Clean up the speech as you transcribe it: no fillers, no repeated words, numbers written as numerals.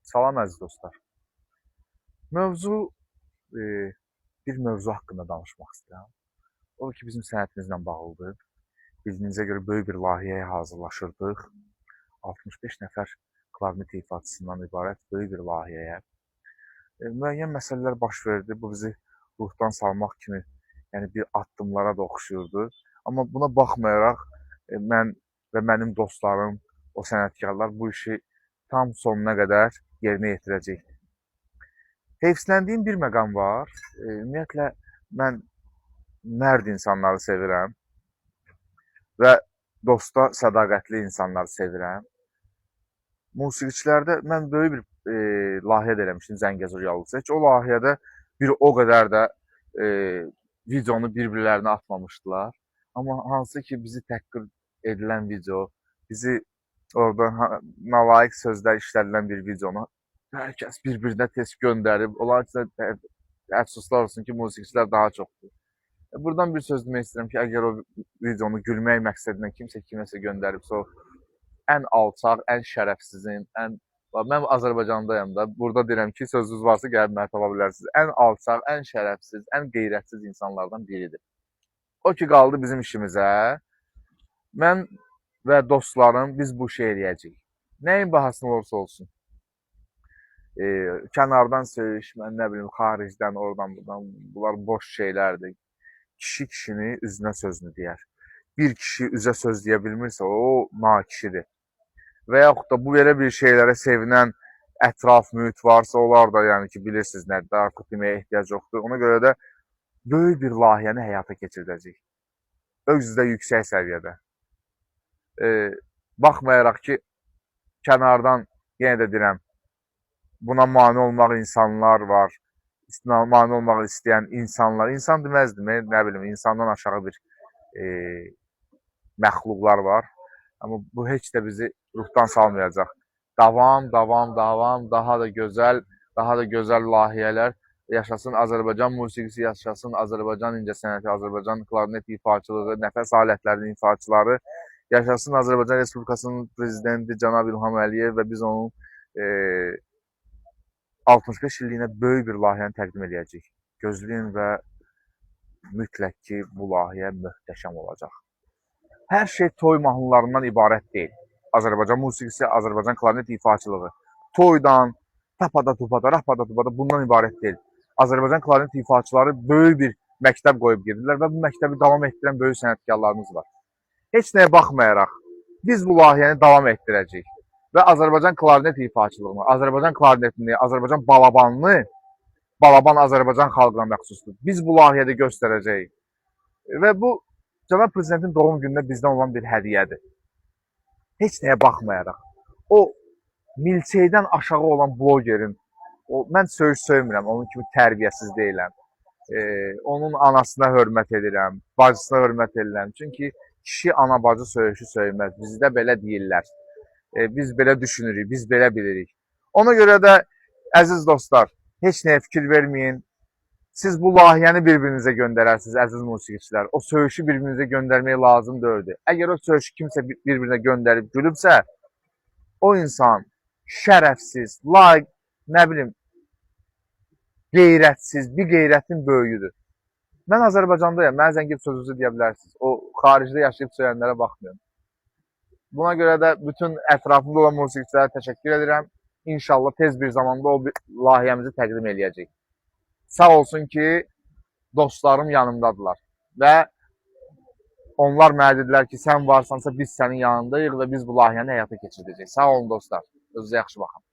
Salam əziz dostlar. Mövzu e, bir mövzu haqqında danışmaq istəyirəm. Odur ki, bizim sənətimizlə bağlıdır. Bildiyinizə görə böyük bir layihəyə hazırlaşırdıq. 65 nəfər klarnet ifaçısından ibarət böyük bir layihəyə. Müəyyən məsələlər baş verdi. Bu bizi ruhdan salmaq kimi, yəni bir addımlara da oxşuyurdu. Amma buna baxmayaraq mən və mənim dostlarım, o sənətkarlar bu işi tam sonuna qədər yerinə yetirəcək. Heyfsləndiyim bir məqam var. Ümumiyyətlə, mən mərd insanları sevirəm və dosta sədaqətli insanları sevirəm. Musiqiçilərdə mən böyük bir layihə də eləmişdim Zəngəzur Yallıca. Heç o layihədə bir o qədər də videonu bir-birlərinə atmamışdılar. Amma hansı ki bizi təhqir edilən video, bizi orada nalayiq sözlər işlədilən bir videonu hər kəs bir-birinə tez göndərib. Onlar üçün əfsuslar olsun ki, musiqiçilər daha çoxdur. Buradan bir söz demək istəyirəm ki, əgər o videonu gülmək məqsədilə kimsə kiməsə göndəribsə, o ən alçaq, ən şərəfsizin, mən Azərbaycandayam da, burada deyirəm ki, sözünüz varsa gəlib məni tapa bilərsiniz. Ən alçaq, ən şərəfsiz, ən qeyrətsiz insanlardan biridir. O ki, qaldı bizim işimizə. Mən və dostlarım, biz bu işi eləyəcəyik. Nəyin bahasına olursa olsun. Kənardan söyüşmə, nə bilim, xaricdən, oradan, buradan, bunlar boş şeylərdir. Kişi kişini üzünə sözünü deyər. Bir kişi üzə söz deyə bilmirsə, o nakişidir. Və yaxud da bu belə bir şeylərə sevinən ətraf mühit varsa, onlar da yəni ki, bilirsiniz nədir, artıq deməyə ehtiyac yoxdur. Ona görə də böyük bir layihəni həyata keçirdəcək. Özü də yüksək səviyyədə. Baxmayaraq ki, kənardan, yenə də deyirəm, buna mane olmaq insanlar var, mane olmaq istəyən insanlar, insan deməzdim, nə bilim, insandan aşağı bir məxluqlar var. Amma bu heç də bizi ruhdan salmayacaq. Davam, daha da gözəl layihələr, yaşasın Azərbaycan musiqisi, yaşasın Azərbaycan incəsənəti, Azərbaycan klarnet ifaçılığı, nəfəs alətlərinin ifaçıları, yaşasın Azərbaycan Respublikasının prezidenti Cənab İlham Əliyev və biz onun 65 illiyinə böyük bir layihəni təqdim edəcəyik. Gözləyin və mütləq ki, bu layihə möhtəşəm olacaq. Hər şey toy mahnılarından ibarət deyil. Azərbaycan musiqisi, Azərbaycan klarnet ifaçılığı. Toydan, tapada tupada, rapada tupada bundan ibarət deyil. Azərbaycan klarnet ifaçıları böyük bir məktəb qoyub gedirlər və bu məktəbi davam etdirən böyük sənətkarlarımız var. Heç nəyə baxmayaraq, biz bu layihəni davam etdirəcəyik. Və Azərbaycan klarnet ifaçılığını, Azərbaycan klarnetini, Azərbaycan balabanını, balaban Azərbaycan xalqına məxsusdur. Biz bu layihədə göstərəcəyik. Və bu, Cənab Prezidentin doğum günündə bizdən olan bir hədiyyədir. Heç nəyə baxmayaraq, o milçəkdən aşağı olan blogerin, mən söyüş söymürəm, onun kimi tərbiyəsiz deyiləm. Onun anasına hörmət edirəm, bacısına hörmət edirəm. Çünki kişi ana-bacı söyüşü söyməz, bizdə belə deyirlər. Biz belə düşünürük, biz belə bilirik. Ona görə də, əziz dostlar, heç nəyə fikir verməyin. Siz bu layihəni bir-birinizə göndərərsiniz, əziz musiqiçilər. O söyüşü bir-birinizə göndərmək lazım deyildi. Əgər o söyüşü kimsə bir-birinə göndərib gülübsə, o insan şərəfsiz, layiq, nə bilim, qeyrətsiz, bir qeyrətin böyüyüdür. Mən Azərbaycandayam, mənə zəng edib sözünüzü deyə bilərsiniz. O, xaricdə yaşayıb söyləyənlərə baxmıyorum. Buna görə də bütün ətrafımda olan musiqiçilərə təşəkkür edirəm. İnşallah tez bir zamanda o layihəmizi təqdim eləyəcək. Sağ olsun ki, dostlarım yanımdadılar və onlar mənə dedilər ki, sən varsansa biz sənin yanındayıq və biz bu layihəni həyata keçirdəcəyik. Sağ olun dostlar, özünüzə yaxşı baxın.